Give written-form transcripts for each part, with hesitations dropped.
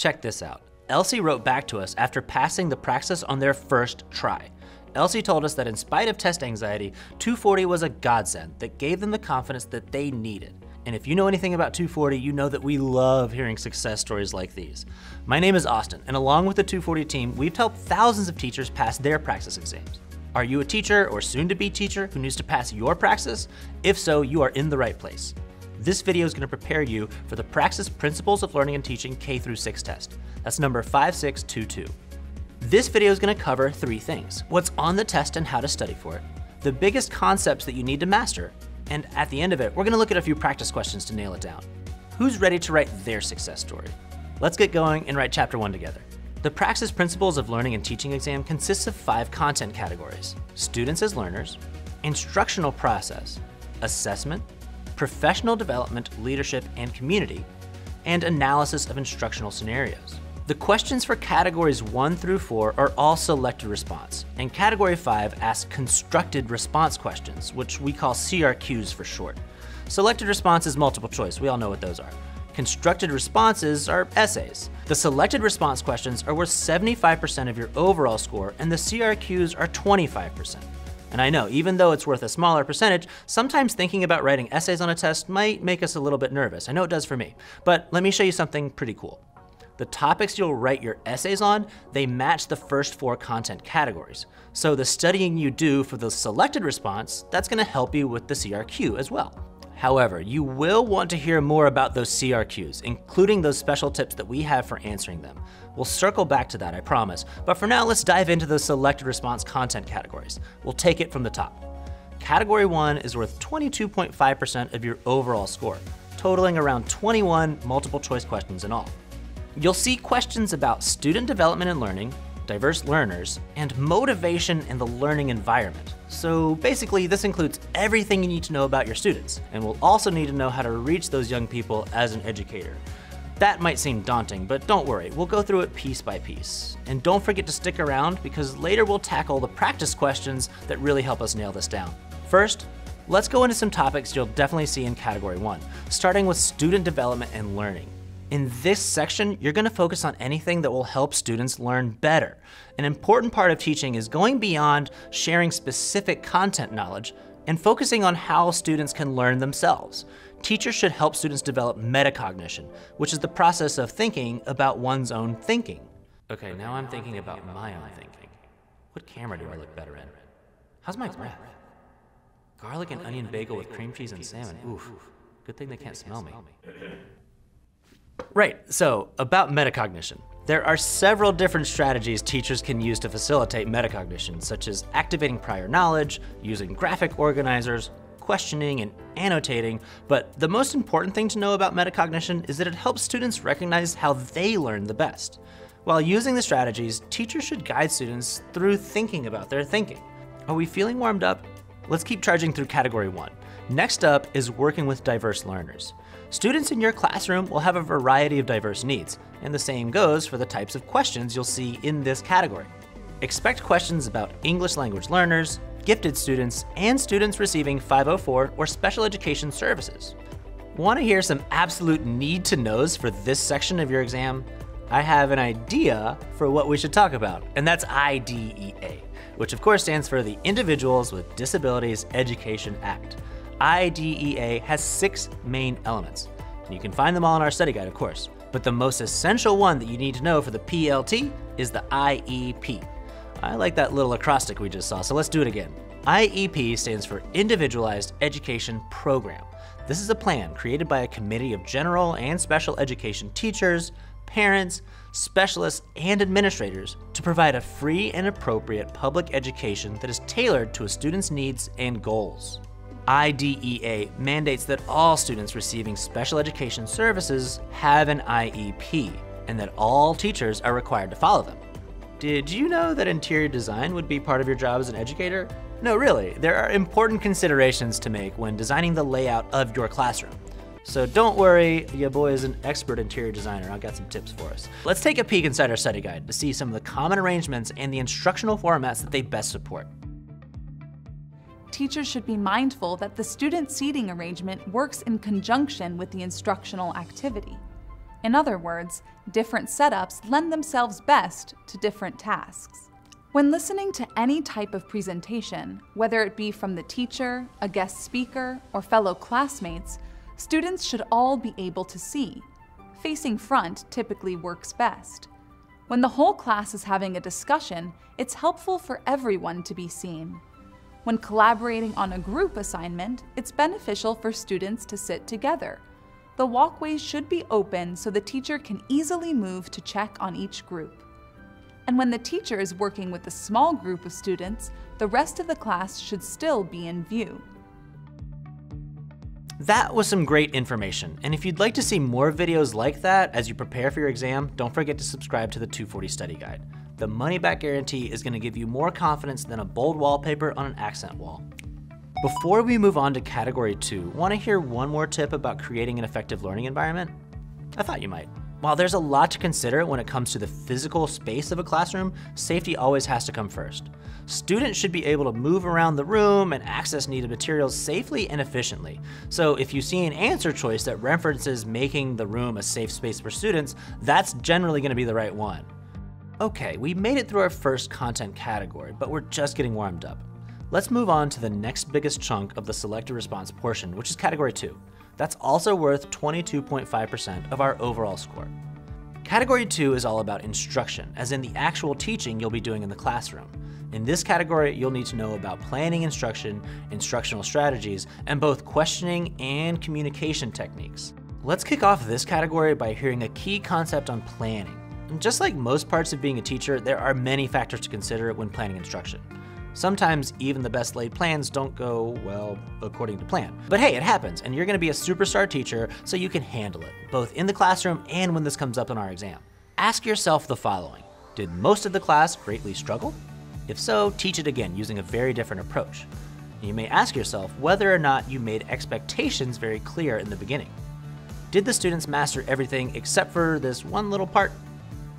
Check this out. Elsie wrote back to us after passing the Praxis on their first try. Elsie told us that in spite of test anxiety, 240 was a godsend that gave them the confidence that they needed. And if you know anything about 240, you know that we love hearing success stories like these. My name is Austin, and along with the 240 team, we've helped thousands of teachers pass their Praxis exams. Are you a teacher or soon-to-be teacher who needs to pass your Praxis? If so, you are in the right place. This video is going to prepare you for the Praxis Principles of Learning and Teaching K-6 test. That's number 5622. This video is going to cover 3 things: what's on the test and how to study for it, the biggest concepts that you need to master, and at the end of it, we're going to look at a few practice questions to nail it down. Who's ready to write their success story? Let's get going and write chapter 1 together. The Praxis Principles of Learning and Teaching exam consists of 5 content categories: students as learners, instructional process, assessment, professional development, leadership, and community, and analysis of instructional scenarios. The questions for categories 1 through 4 are all selected response, and category 5 asks constructed response questions, which we call CRQs for short. Selected response is multiple choice, we all know what those are. Constructed responses are essays. The selected response questions are worth 75% of your overall score, and the CRQs are 25%. And I know, even though it's worth a smaller percentage, sometimes thinking about writing essays on a test might make us a little bit nervous. I know it does for me, but let me show you something pretty cool. The topics you'll write your essays on, they match the first 4 content categories. So the studying you do for the selected response, that's gonna help you with the CRQ as well. However, you will want to hear more about those CRQs, including those special tips that we have for answering them. We'll circle back to that, I promise. But for now, let's dive into the selected response content categories. We'll take it from the top. Category 1 is worth 22.5% of your overall score, totaling around 21 multiple choice questions in all. You'll see questions about student development and learning, diverse learners, and motivation in the learning environment. So basically, this includes everything you need to know about your students, and we'll also need to know how to reach those young people as an educator. That might seem daunting, but don't worry, we'll go through it piece by piece. And don't forget to stick around, because later we'll tackle the practice questions that really help us nail this down. First, let's go into some topics you'll definitely see in category 1, starting with student development and learning. In this section, you're gonna focus on anything that will help students learn better. An important part of teaching is going beyond sharing specific content knowledge and focusing on how students can learn themselves. Teachers should help students develop metacognition, which is the process of thinking about one's own thinking. Okay, now I'm thinking about my own thinking. What camera do I look better in? How's my breath? Garlic and onion bagel with cream cheese and salmon. Oof, good thing they can't smell me. Right, so about metacognition. There are several different strategies teachers can use to facilitate metacognition, such as activating prior knowledge, using graphic organizers, questioning, and annotating, but the most important thing to know about metacognition is that it helps students recognize how they learn the best. While using the strategies, teachers should guide students through thinking about their thinking. Are we feeling warmed up? Let's keep charging through category 1. Next up is working with diverse learners. Students in your classroom will have a variety of diverse needs, and the same goes for the types of questions you'll see in this category. Expect questions about English language learners, gifted students, and students receiving 504 or special education services. Want to hear some absolute need-to-knows for this section of your exam? I have an idea for what we should talk about, and that's IDEA, which of course stands for the Individuals with Disabilities Education Act. IDEA has 6 main elements. You can find them all in our study guide, of course, but the most essential one that you need to know for the PLT is the IEP. I like that little acrostic we just saw, so let's do it again. IEP stands for Individualized Education Program. This is a plan created by a committee of general and special education teachers, parents, specialists, and administrators to provide a free and appropriate public education that is tailored to a student's needs and goals. IDEA mandates that all students receiving special education services have an IEP, and that all teachers are required to follow them. Did you know that interior design would be part of your job as an educator? No, really, there are important considerations to make when designing the layout of your classroom. So don't worry, your boy is an expert interior designer. I've got some tips for us. Let's take a peek inside our study guide to see some of the common arrangements and the instructional formats that they best support. Teachers should be mindful that the student seating arrangement works in conjunction with the instructional activity. In other words, different setups lend themselves best to different tasks. When listening to any type of presentation, whether it be from the teacher, a guest speaker, or fellow classmates, students should all be able to see. Facing front typically works best. When the whole class is having a discussion, it's helpful for everyone to be seen. When collaborating on a group assignment, it's beneficial for students to sit together. The walkways should be open so the teacher can easily move to check on each group. And when the teacher is working with a small group of students, the rest of the class should still be in view. That was some great information, and if you'd like to see more videos like that as you prepare for your exam, don't forget to subscribe to the 240 Study Guide. The money-back guarantee is going to give you more confidence than a bold wallpaper on an accent wall. Before we move on to Category 2, want to hear one more tip about creating an effective learning environment? I thought you might. While there's a lot to consider when it comes to the physical space of a classroom, safety always has to come first. Students should be able to move around the room and access needed materials safely and efficiently. So if you see an answer choice that references making the room a safe space for students, that's generally going to be the right one. Okay, we made it through our first content category, but we're just getting warmed up. Let's move on to the next biggest chunk of the selected response portion, which is Category 2. That's also worth 22.5% of our overall score. Category 2 is all about instruction, as in the actual teaching you'll be doing in the classroom. In this category, you'll need to know about planning instruction, instructional strategies, and both questioning and communication techniques. Let's kick off this category by hearing a key concept on planning. And just like most parts of being a teacher, there are many factors to consider when planning instruction. Sometimes even the best laid plans don't go, well, according to plan. But hey, it happens, and you're gonna be a superstar teacher, so you can handle it, both in the classroom and when this comes up in our exam. Ask yourself the following: did most of the class greatly struggle? If so, teach it again using a very different approach. You may ask yourself whether or not you made expectations very clear in the beginning. Did the students master everything except for this one little part?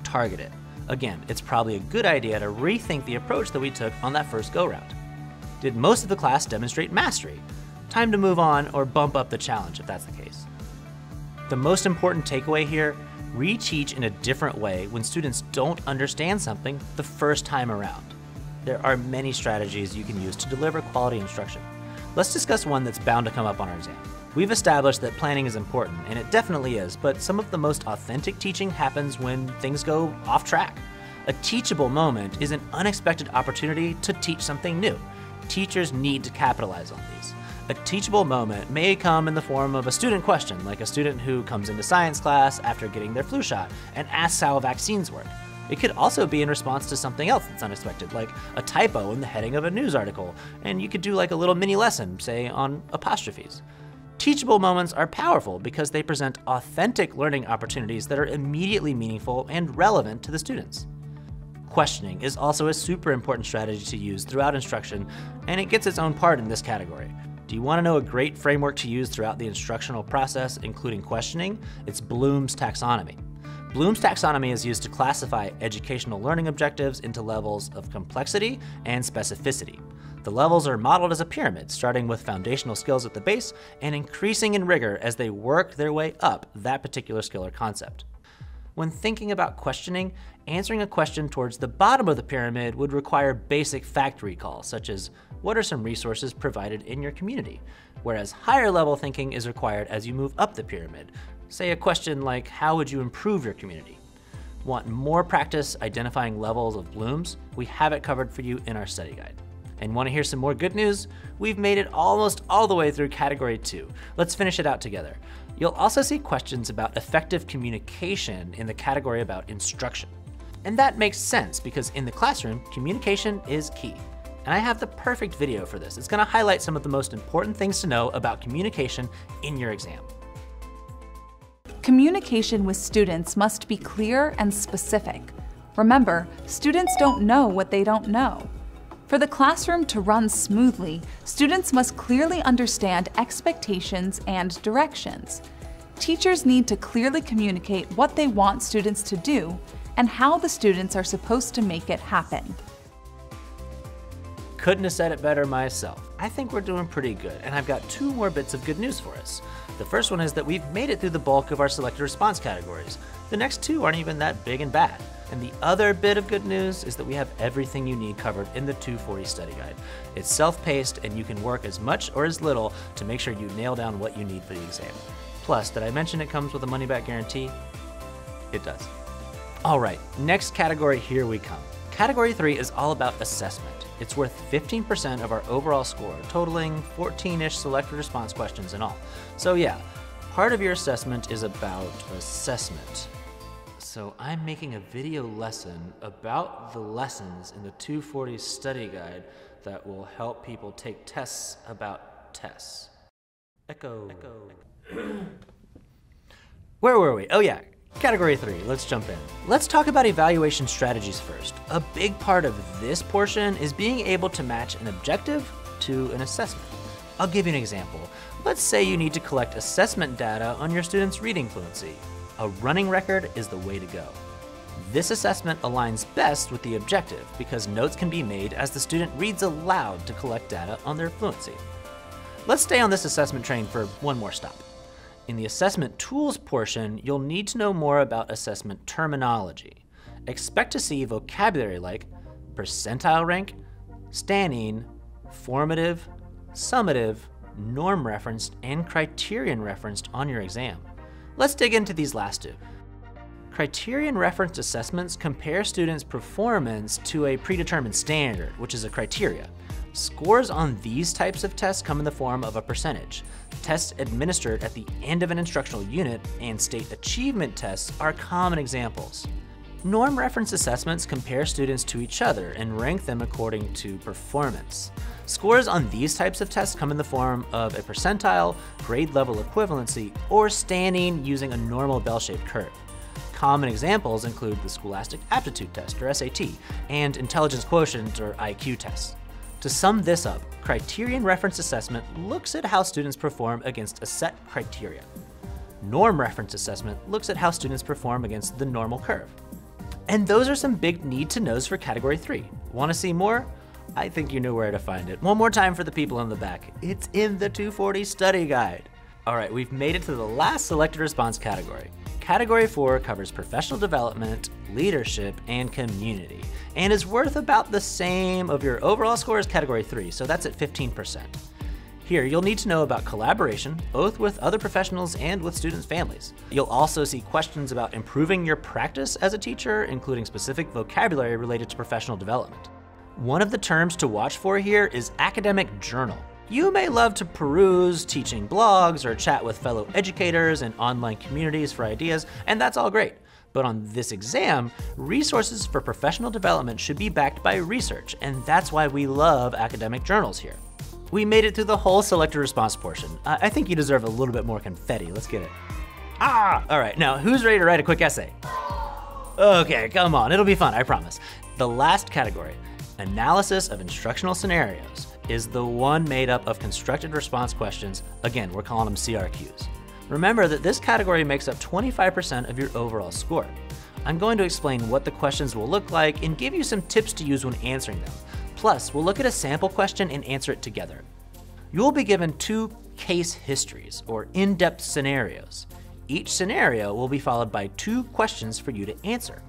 Target it. Again, it's probably a good idea to rethink the approach that we took on that first go-round. Did most of the class demonstrate mastery? Time to move on or bump up the challenge if that's the case. The most important takeaway here, reteach in a different way when students don't understand something the first time around. There are many strategies you can use to deliver quality instruction. Let's discuss one that's bound to come up on our exam. We've established that planning is important, and it definitely is, but some of the most authentic teaching happens when things go off track. A teachable moment is an unexpected opportunity to teach something new. Teachers need to capitalize on these. A teachable moment may come in the form of a student question, like a student who comes into science class after getting their flu shot and asks how vaccines work. It could also be in response to something else that's unexpected, like a typo in the heading of a news article, and you could do like a little mini lesson, say on apostrophes. Teachable moments are powerful because they present authentic learning opportunities that are immediately meaningful and relevant to the students. Questioning is also a super important strategy to use throughout instruction, and it gets its own part in this category. Do you want to know a great framework to use throughout the instructional process, including questioning? It's Bloom's taxonomy. Bloom's taxonomy is used to classify educational learning objectives into levels of complexity and specificity. The levels are modeled as a pyramid, starting with foundational skills at the base and increasing in rigor as they work their way up that particular skill or concept. When thinking about questioning, answering a question towards the bottom of the pyramid would require basic fact recall, such as, what are some resources provided in your community? Whereas higher level thinking is required as you move up the pyramid. Say a question like, how would you improve your community? Want more practice identifying levels of Bloom's? We have it covered for you in our study guide. And want to hear some more good news? We've made it almost all the way through Category 2. Let's finish it out together. You'll also see questions about effective communication in the category about instruction. And that makes sense because in the classroom, communication is key. And I have the perfect video for this. It's going to highlight some of the most important things to know about communication in your exam. Communication with students must be clear and specific. Remember, students don't know what they don't know. For the classroom to run smoothly, students must clearly understand expectations and directions. Teachers need to clearly communicate what they want students to do and how the students are supposed to make it happen. couldn't have said it better myself. I think we're doing pretty good, and I've got 2 more bits of good news for us. The first one is that we've made it through the bulk of our selected response categories. The next 2 aren't even that big and bad. And the other bit of good news is that we have everything you need covered in the 240 study guide. It's self-paced, and you can work as much or as little to make sure you nail down what you need for the exam. Plus, did I mention it comes with a money-back guarantee? It does. All right, next category, here we come. Category 3 is all about assessment. It's worth 15% of our overall score, totaling 14-ish selected response questions in all. So yeah, part of your assessment is about assessment. So I'm making a video lesson about the lessons in the 240 study guide that will help people take tests about tests. Echo. Where were we? Oh yeah, category 3, let's jump in. Let's talk about evaluation strategies first. A big part of this portion is being able to match an objective to an assessment. I'll give you an example. Let's say you need to collect assessment data on your students' reading fluency. A running record is the way to go. This assessment aligns best with the objective because notes can be made as the student reads aloud to collect data on their fluency. Let's stay on this assessment train for one more stop. In the assessment tools portion, you'll need to know more about assessment terminology. Expect to see vocabulary like percentile rank, standing, formative, summative, norm referenced, and criterion referenced on your exam. Let's dig into these last 2. Criterion referenced assessments compare students' performance to a predetermined standard, which is a criteria. Scores on these types of tests come in the form of a percentage. Tests administered at the end of an instructional unit and state achievement tests are common examples. Norm reference assessments compare students to each other and rank them according to performance. Scores on these types of tests come in the form of a percentile, grade level equivalency, or standing using a normal bell-shaped curve. Common examples include the Scholastic Aptitude Test, or SAT, and Intelligence Quotient, or IQ tests. To sum this up, criterion reference assessment looks at how students perform against a set criteria. Norm reference assessment looks at how students perform against the normal curve. And those are some big need-to-knows for category 3. Want to see more? I think you know where to find it. One more time for the people in the back. It's in the 240 study guide. All right, we've made it to the last selected response category. Category 4 covers professional development, leadership, and community, and is worth about the same of your overall score as category 3, so that's at 15%. Here, you'll need to know about collaboration, both with other professionals and with students' families. You'll also see questions about improving your practice as a teacher, including specific vocabulary related to professional development. One of the terms to watch for here is academic journal. You may love to peruse teaching blogs or chat with fellow educators and online communities for ideas, and that's all great. But on this exam, resources for professional development should be backed by research, and that's why we love academic journals here. We made it through the whole selected response portion. I think you deserve a little bit more confetti. Let's get it. All right, now who's ready to write a quick essay? Okay, come on, it'll be fun, I promise. The last category, analysis of instructional scenarios, is the one made up of constructed response questions. Again, we're calling them CRQs. Remember that this category makes up 25% of your overall score. I'm going to explain what the questions will look like and give you some tips to use when answering them. Plus, we'll look at a sample question and answer it together. You'll be given 2 case histories, or in-depth scenarios. Each scenario will be followed by 2 questions for you to answer.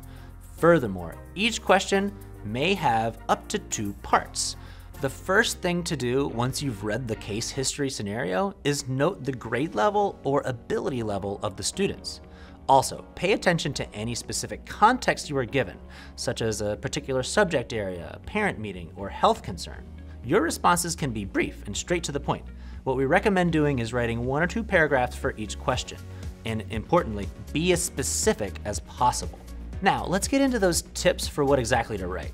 Furthermore, each question may have up to 2 parts. The first thing to do once you've read the case history scenario is note the grade level or ability level of the students. Also, pay attention to any specific context you are given, such as a particular subject area, a parent meeting, or health concern. Your responses can be brief and straight to the point. What we recommend doing is writing 1 or 2 paragraphs for each question, and importantly, be as specific as possible. Now, let's get into those tips for what exactly to write.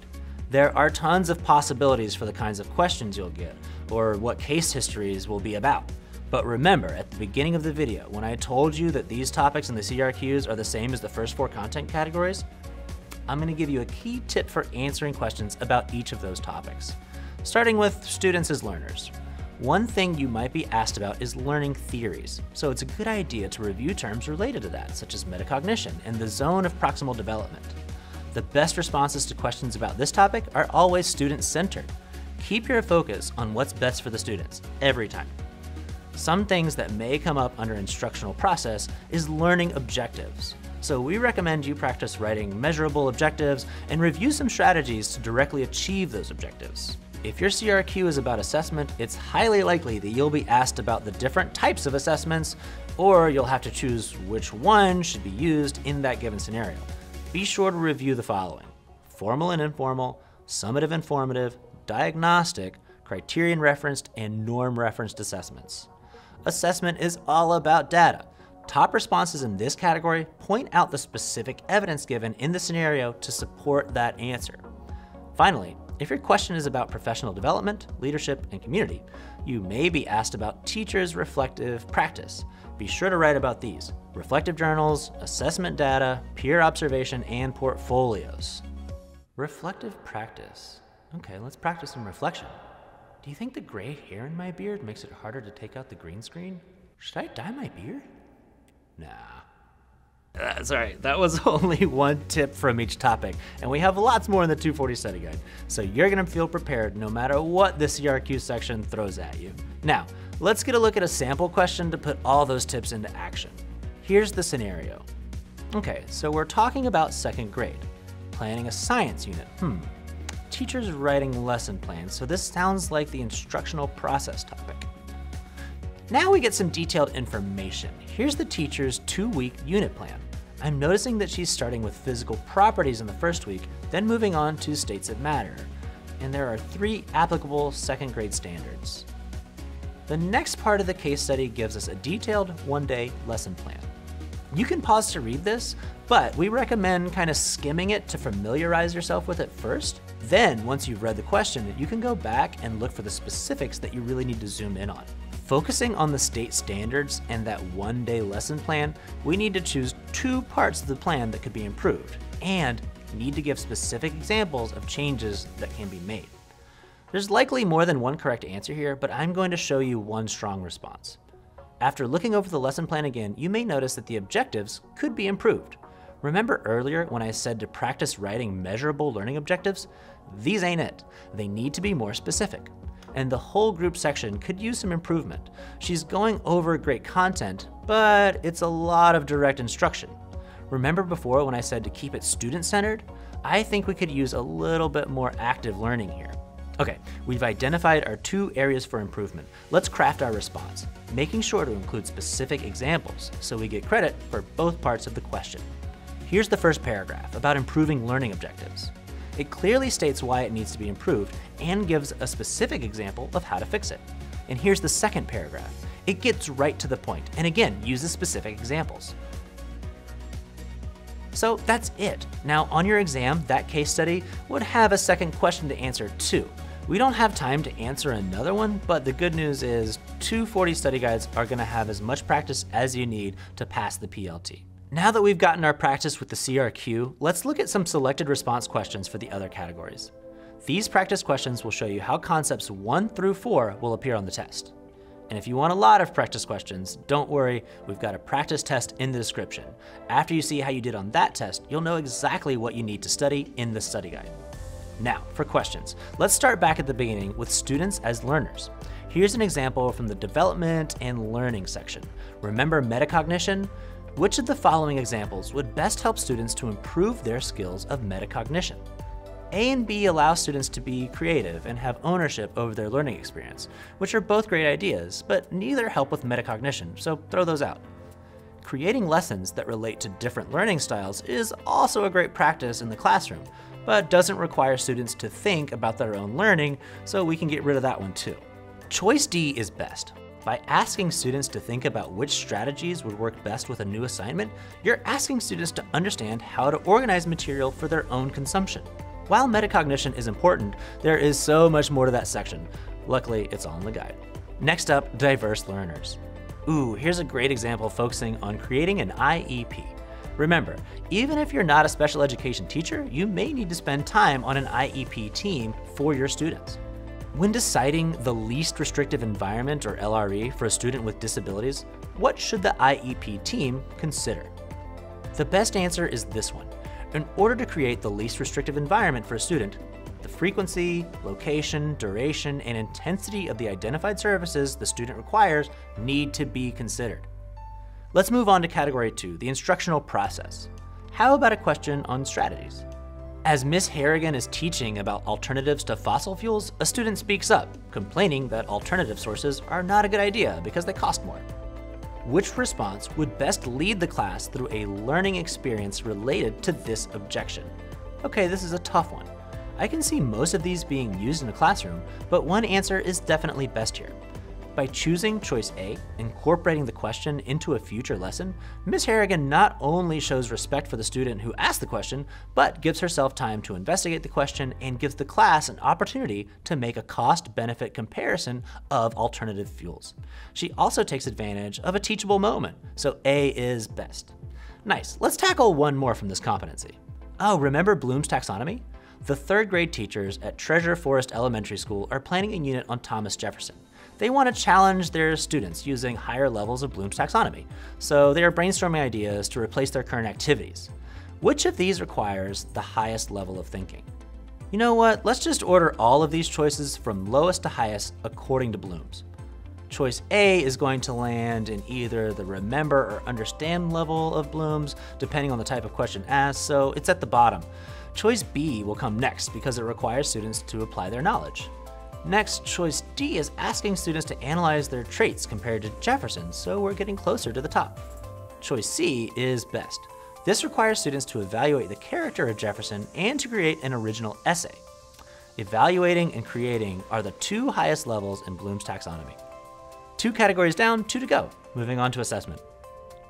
There are tons of possibilities for the kinds of questions you'll get, or what case histories will be about. But remember, at the beginning of the video, when I told you that these topics in the CRQs are the same as the first 4 content categories, I'm going to give you a key tip for answering questions about each of those topics. Starting with students as learners. One thing you might be asked about is learning theories, so it's a good idea to review terms related to that, such as metacognition and the zone of proximal development. The best responses to questions about this topic are always student-centered. Keep your focus on what's best for the students every time. Some things that may come up under instructional process is learning objectives. So we recommend you practice writing measurable objectives and review some strategies to directly achieve those objectives. If your CRQ is about assessment, it's highly likely that you'll be asked about the different types of assessments, or you'll have to choose which one should be used in that given scenario. Be sure to review the following: formal and informal, summative and formative, diagnostic, criterion referenced, and norm referenced assessments. Assessment is all about data. Top responses in this category point out the specific evidence given in the scenario to support that answer. Finally, if your question is about professional development, leadership, and community, you may be asked about teachers' reflective practice. Be sure to write about these: reflective journals, assessment data, peer observation, and portfolios. Reflective practice. Okay, let's practice some reflection. Do you think the gray hair in my beard makes it harder to take out the green screen? Should I dye my beard? Nah. Sorry, that was only one tip from each topic, and we have lots more in the 240 study guide, so you're gonna feel prepared no matter what the CRQ section throws at you. Now, let's get a look at a sample question to put all those tips into action. Here's the scenario. Okay, so we're talking about second grade, planning a science unit. Teachers writing lesson plans, so this sounds like the instructional process topic. Now we get some detailed information. Here's the teacher's 2-week unit plan. I'm noticing that she's starting with physical properties in the first week, then moving on to states that matter. And there are 3 applicable second grade standards. The next part of the case study gives us a detailed 1-day lesson plan. You can pause to read this, but we recommend kind of skimming it to familiarize yourself with it first. Then, once you've read the question, you can go back and look for the specifics that you really need to zoom in on. Focusing on the state standards and that 1-day lesson plan, we need to choose 2 parts of the plan that could be improved, and need to give specific examples of changes that can be made. There's likely more than one correct answer here, but I'm going to show you one strong response. After looking over the lesson plan again, you may notice that the objectives could be improved. Remember earlier when I said to practice writing measurable learning objectives? These ain't it. They need to be more specific. And the whole group section could use some improvement. She's going over great content, but it's a lot of direct instruction. Remember before when I said to keep it student-centered? I think we could use a little bit more active learning here. Okay, we've identified our 2 areas for improvement. Let's craft our response, making sure to include specific examples so we get credit for both parts of the question. Here's the first paragraph about improving learning objectives. It clearly states why it needs to be improved and gives a specific example of how to fix it. And here's the second paragraph. It gets right to the point and again uses specific examples. So that's it. Now on your exam, that case study would have a second question to answer too. We don't have time to answer another one, but the good news is 240 study guides are gonna have as much practice as you need to pass the PLT. Now that we've gotten our practice with the CRQ, let's look at some selected response questions for the other categories. These practice questions will show you how concepts 1 through 4 will appear on the test. And if you want a lot of practice questions, don't worry, we've got a practice test in the description. After you see how you did on that test, you'll know exactly what you need to study in the study guide. Now, for questions. Let's start back at the beginning with students as learners. Here's an example from the development and learning section. Remember metacognition? Which of the following examples would best help students to improve their skills of metacognition? A and B allow students to be creative and have ownership over their learning experience, which are both great ideas, but neither help with metacognition, so throw those out. Creating lessons that relate to different learning styles is also a great practice in the classroom, but doesn't require students to think about their own learning, so we can get rid of that one too. Choice D is best. By asking students to think about which strategies would work best with a new assignment, you're asking students to understand how to organize material for their own consumption. While metacognition is important, there is so much more to that section. Luckily, it's all in the guide. Next up, diverse learners. Ooh, here's a great example focusing on creating an IEP. Remember, even if you're not a special education teacher, you may need to spend time on an IEP team for your students. When deciding the least restrictive environment, or LRE, for a student with disabilities, what should the IEP team consider? The best answer is this one. In order to create the least restrictive environment for a student, the frequency, location, duration, and intensity of the identified services the student requires need to be considered. Let's move on to category 2, the instructional process. How about a question on strategies? As Ms. Harrigan is teaching about alternatives to fossil fuels, a student speaks up, complaining that alternative sources are not a good idea because they cost more. Which response would best lead the class through a learning experience related to this objection? Okay, this is a tough one. I can see most of these being used in a classroom, but one answer is definitely best here. By choosing choice A, incorporating the question into a future lesson, Ms. Harrigan not only shows respect for the student who asked the question, but gives herself time to investigate the question and gives the class an opportunity to make a cost-benefit comparison of alternative fuels. She also takes advantage of a teachable moment, so A is best. Nice, let's tackle one more from this competency. Oh, remember Bloom's taxonomy? The 3rd grade teachers at Treasure Forest Elementary School are planning a unit on Thomas Jefferson. They want to challenge their students using higher levels of Bloom's taxonomy, so they are brainstorming ideas to replace their current activities. Which of these requires the highest level of thinking? You know what, let's just order all of these choices from lowest to highest according to Bloom's. Choice A is going to land in either the remember or understand level of Bloom's, depending on the type of question asked, so it's at the bottom. Choice B will come next because it requires students to apply their knowledge. Next, choice D is asking students to analyze their traits compared to Jefferson, so we're getting closer to the top. Choice C is best. This requires students to evaluate the character of Jefferson and to create an original essay. Evaluating and creating are the 2 highest levels in Bloom's taxonomy. 2 categories down, 2 to go. Moving on to assessment.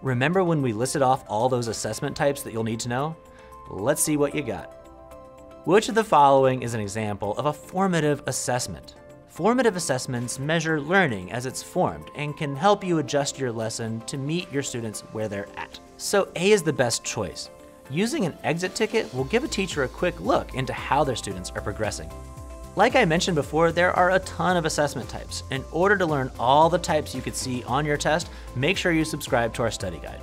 Remember when we listed off all those assessment types that you'll need to know? Let's see what you got. Which of the following is an example of a formative assessment? Formative assessments measure learning as it's formed and can help you adjust your lesson to meet your students where they're at. So A is the best choice. Using an exit ticket will give a teacher a quick look into how their students are progressing. Like I mentioned before, there are a ton of assessment types. In order to learn all the types you could see on your test, make sure you subscribe to our study guide.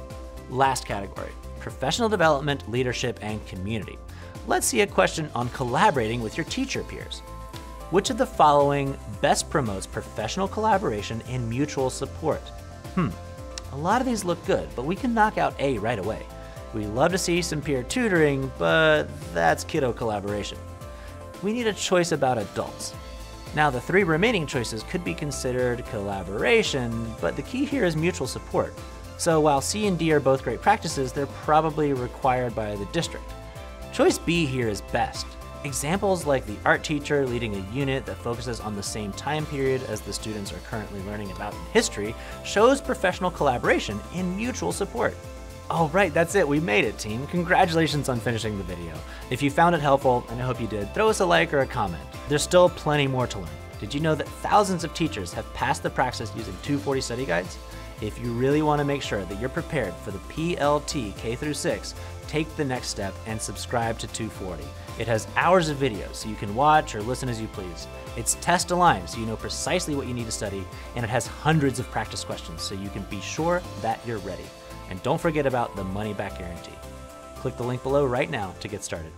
Last category, professional development, leadership, and community. Let's see a question on collaborating with your teacher peers. Which of the following best promotes professional collaboration and mutual support? A lot of these look good, but we can knock out A right away. We love to see some peer tutoring, but that's kiddo collaboration. We need a choice about adults. Now, the 3 remaining choices could be considered collaboration, but the key here is mutual support. So while C and D are both great practices, they're probably required by the district. Choice B here is best. Examples like the art teacher leading a unit that focuses on the same time period as the students are currently learning about in history shows professional collaboration and mutual support. All right, that's it, we made it, team. Congratulations on finishing the video. If you found it helpful, and I hope you did, throw us a like or a comment. There's still plenty more to learn. Did you know that thousands of teachers have passed the Praxis using 240 study guides? If you really want to make sure that you're prepared for the PLT K-6, take the next step and subscribe to 240. It has hours of videos so you can watch or listen as you please. It's test aligned so you know precisely what you need to study, and it has hundreds of practice questions so you can be sure that you're ready. And don't forget about the money-back guarantee. Click the link below right now to get started.